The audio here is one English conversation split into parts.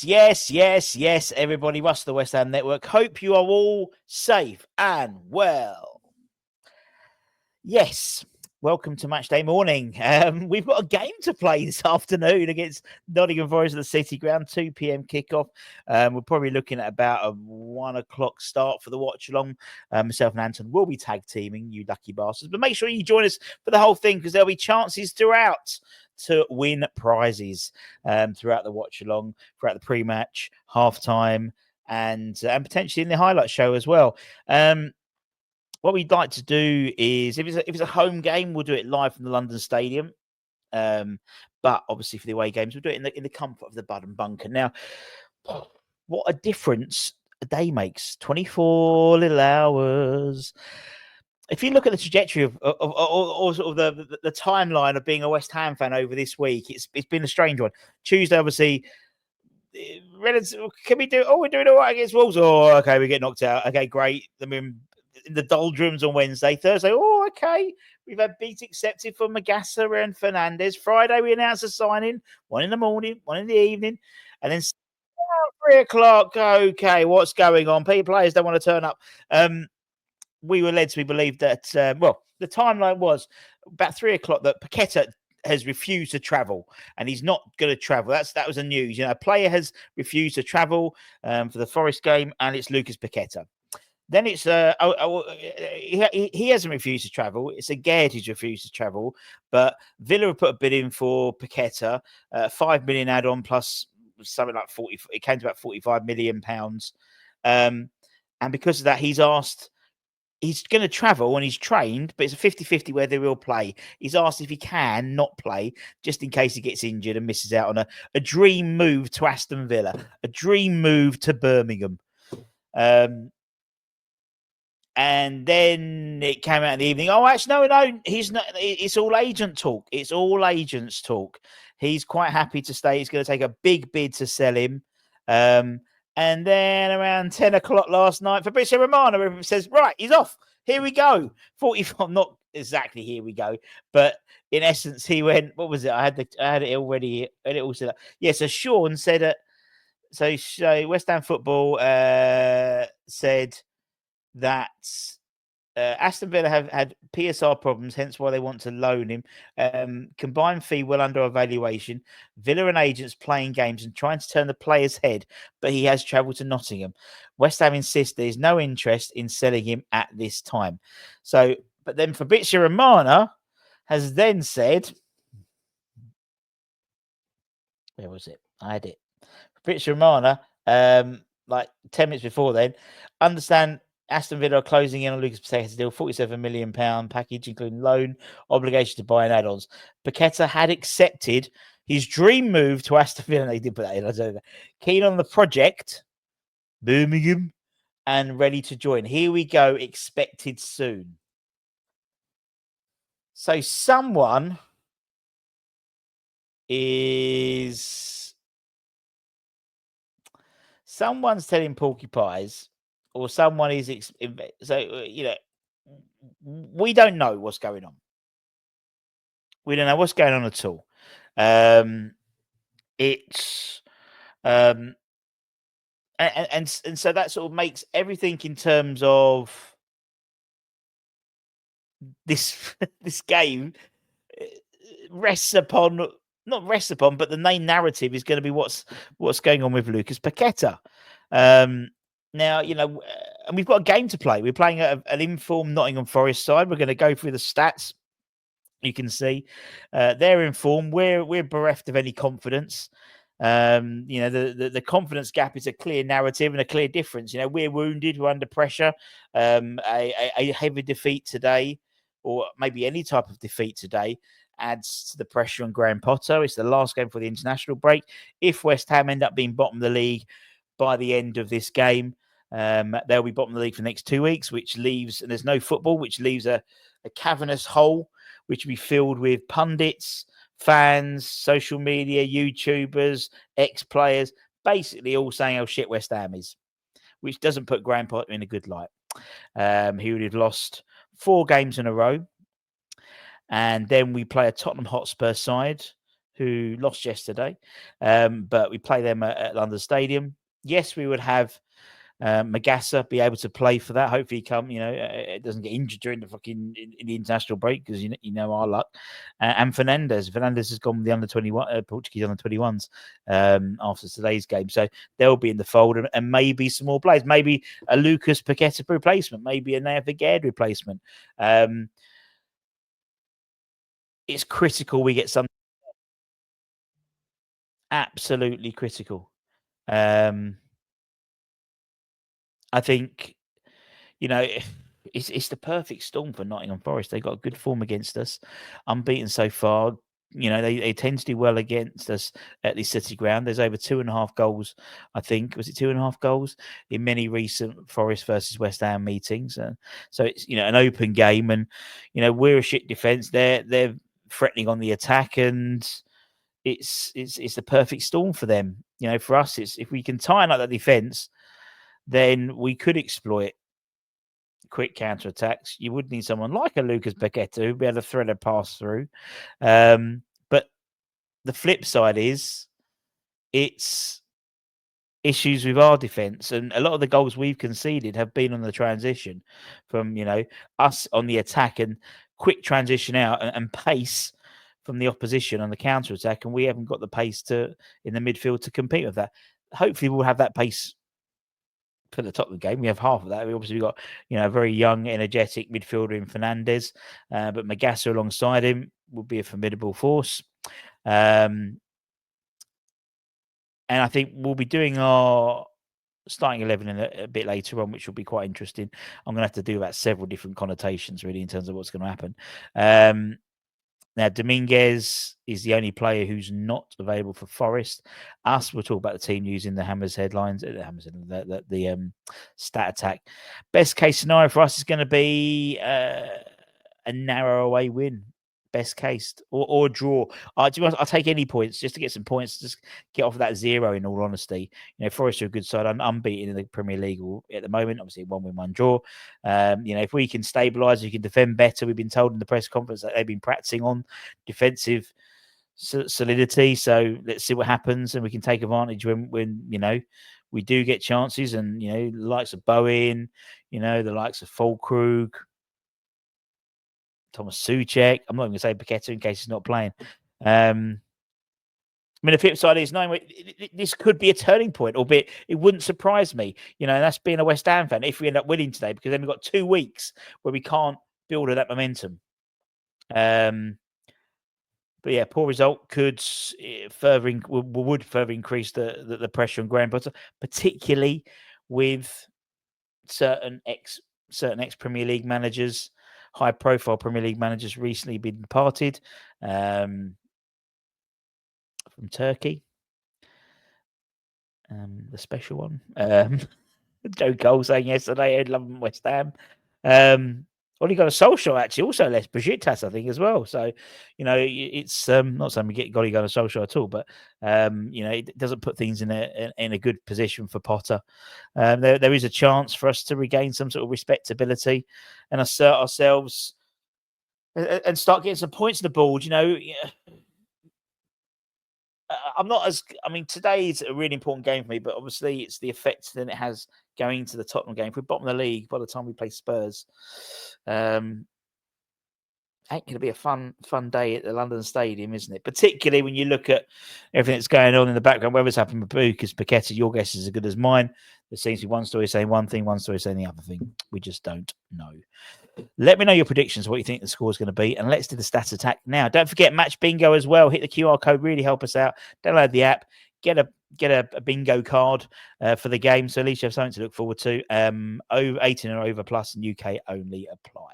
Yes, everybody. Russ, the West Ham Network. Hope you are all safe and well. Yes, welcome to Match Day morning. We've got a game to play this afternoon against Nottingham Forest at the City Ground, 2 p.m. kickoff. We're probably looking at about a 1 o'clock start for the watch along. Myself and Anton will be tag teaming, you lucky bastards. But make sure you join us for the whole thing because there'll be chances throughout to win prizes throughout the watch along, throughout the pre-match, halftime, and potentially in the highlight show as well. What we'd like to do is, if it's a home game, we'll do it live from the London Stadium. But obviously for the away games, we'll do it in the comfort of the Bud and Bunker. Now, what a difference a day makes! 24 little hours. If you look at the trajectory of sort of the timeline of being a West Ham fan over this week, it's been a strange one. Tuesday, obviously, can we do? Oh, we're doing all right against Wolves. Oh, okay, we get knocked out. Okay, great. Then we're in the doldrums on Wednesday. Thursday, oh, okay. We've had beat accepted for Magassa and Fernandez. Friday, we announced a signing. 1 in the morning, 1 in the evening, and then 3 o'clock. Okay, what's going on? Players don't want to turn up. We were led to believe that, the timeline was about 3 o'clock that Paqueta has refused to travel and he's not going to travel. That was the news. A player has refused to travel for the Forest game, and it's Lucas Paqueta. Then it's he hasn't refused to travel. It's Gherd who's refused to travel, but Villa have put a bid in for Paqueta, 5 million add-on plus something like 40. It came to about £45 million. And because of that, he's going to travel and he's trained, but it's a 50-50 whether he'll play. He's asked if he can not play, just in case he gets injured and misses out on a dream move to Aston Villa, a dream move to Birmingham. And then it came out in the evening. Oh, actually, no, he's not. It's all agent talk. It's all agents talk. He's quite happy to stay. He's going to take a big bid to sell him. And then around 10 o'clock last night, Fabrizio Romano says, right, he's off. Here we go. 45, not exactly here we go. But in essence, he went, what was it? I had it already. And it also, yeah, so Sean said it. So West Ham Football said that Aston Villa have had PSR problems, hence why they want to loan him. Combined fee well under evaluation. Villa and agents playing games and trying to turn the player's head, but he has travelled to Nottingham. West Ham insists there is no interest in selling him at this time. So, but then Fabrizio Romano has then said, where was it? I had it. Fabrizio Romano, like 10 minutes before then, understand Aston Villa are closing in on Lucas Paqueta's deal, £47 million package, including loan, obligation to buy and add-ons. Paqueta had accepted his dream move to Aston Villa. They did put that in. I don't know. Keen on the project, Birmingham, and ready to join. Here we go. Expected soon. So someone's telling Porcupines, or someone is we don't know what's going on. We don't know what's going on at all. It's and so that sort of makes everything in terms of this game not rests upon, but the main narrative is going to be what's going on with Lucas Paqueta. Now, and we've got a game to play. We're playing an informed Nottingham Forest side. We're going to go through the stats. You can see they're informed. We're bereft of any confidence. The confidence gap is a clear narrative and a clear difference. We're wounded. We're under pressure. A heavy defeat today, or maybe any type of defeat today, adds to the pressure on Graham Potter. It's the last game for the international break. If West Ham end up being bottom of the league by the end of this game, they'll be bottom of the league for the next 2 weeks, which leaves, and there's no football, which leaves a cavernous hole, which will be filled with pundits, fans, social media, YouTubers, ex-players, basically all saying how shit West Ham is, which doesn't put Graham Potter in a good light. He would have lost 4 games in a row. And then we play a Tottenham Hotspur side who lost yesterday, but we play them at London Stadium. Yes, we would have 𝗪𝗪𝗧 be able to play for that. Hopefully, it doesn't get injured during the in the international break, because you know our luck. And Fernandes has gone with the under 21 Portuguese under 21s after today's game, so they'll be in the fold, and maybe some more players, maybe a Lucas Paqueta replacement, maybe a 𝗪𝗪𝗧𝗧 replacement. It's critical we get some. Absolutely critical. I think, it's the perfect storm for Nottingham Forest. They've got good form against us, unbeaten so far. They tend to do well against us at the City Ground. There's over 2.5 goals, I think. Was it 2.5 goals in many recent Forest versus West Ham meetings? So it's an open game, and we're a shit defence. They're threatening on the attack, and it's the perfect storm for them. For us, it's if we can tighten up that defence, then we could exploit quick counter attacks. You would need someone like a Lucas Paqueta who'd be able to thread a pass through. But the flip side is it's issues with our defence, and a lot of the goals we've conceded have been on the transition from us on the attack, and quick transition out and pace from the opposition on the counter attack, and we haven't got the pace in the midfield to compete with that. Hopefully, we'll have that pace for the top of the game. We have half of that. We obviously got a very young, energetic midfielder in Fernandes, but 𝗪𝗪𝗧𝗧 alongside him will be a formidable force. And I think we'll be doing our starting 11 in a bit later on, which will be quite interesting. I'm going to have to do about several different connotations, really, in terms of what's going to happen. Now, Dominguez is the only player who's not available for Forest. We'll talk about the team news in the Hammers headlines, the stat attack. Best case scenario for us is going to be a narrow away win. Best case, or a draw. I'll take any points just to get some points, just get off of that 0, in all honesty. Forest are a good side, unbeaten in the Premier League at the moment. Obviously, 1 win, 1 draw. If we can stabilise, we can defend better. We've been told in the press conference that they've been practicing on defensive solidity. So let's see what happens, and we can take advantage when we do get chances. And the likes of Bowen, the likes of Füllkrug, Thomas Souček. I'm not even going to say Paqueta in case he's not playing. The flip side is this could be a turning point, albeit it wouldn't surprise me. That's being a West Ham fan if we end up winning today, because then we've got 2 weeks where we can't build on that momentum. But yeah, poor result would further increase the pressure on Graham Potter, particularly with certain ex Premier League managers. High-profile Premier League managers recently been departed from Turkey. The special one. Joe Cole saying yesterday, I'd love West Ham. Ole Gunnar Solskjaer actually also left Besiktas, I think, as well. So, it's not saying we get Ole Gunnar Solskjaer at all, but it doesn't put things in a good position for Potter. There is a chance for us to regain some sort of respectability and assert ourselves and start getting some points on the board. Today is a really important game for me, but obviously it's the effect that it has going into the Tottenham game. If we're bottom of the league by the time we play Spurs, ain't going to be a fun day at the London Stadium, isn't it? Particularly when you look at everything that's going on in the background, whatever's happened with Lucas Paqueta. Your guess is as good as mine. There seems to be one story saying one thing, one story saying the other thing. We just don't know. Let me know your predictions, what you think the score is going to be, and let's do the stats attack now. Don't forget Match Bingo as well. Hit the QR code, really help us out. Download the app, get a bingo card for the game, so at least you have something to look forward to. Over 18 or over plus, and UK only apply.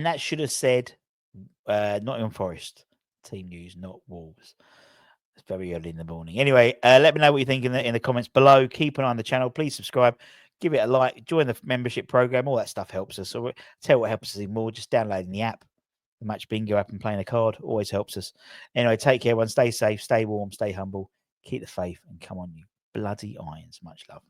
And that should have said Nottingham Forest team news, not Wolves. It's very early in the morning. Anyway, let me know what you think in the comments below. Keep an eye on the channel. Please subscribe. Give it a like. Join the membership program. All that stuff helps us. So tell you what helps us even more. Just downloading the app, the Match Bingo app, and playing a card always helps us. Anyway, take care, everyone. Stay safe. Stay warm. Stay humble. Keep the faith. And come on, you bloody irons. Much love.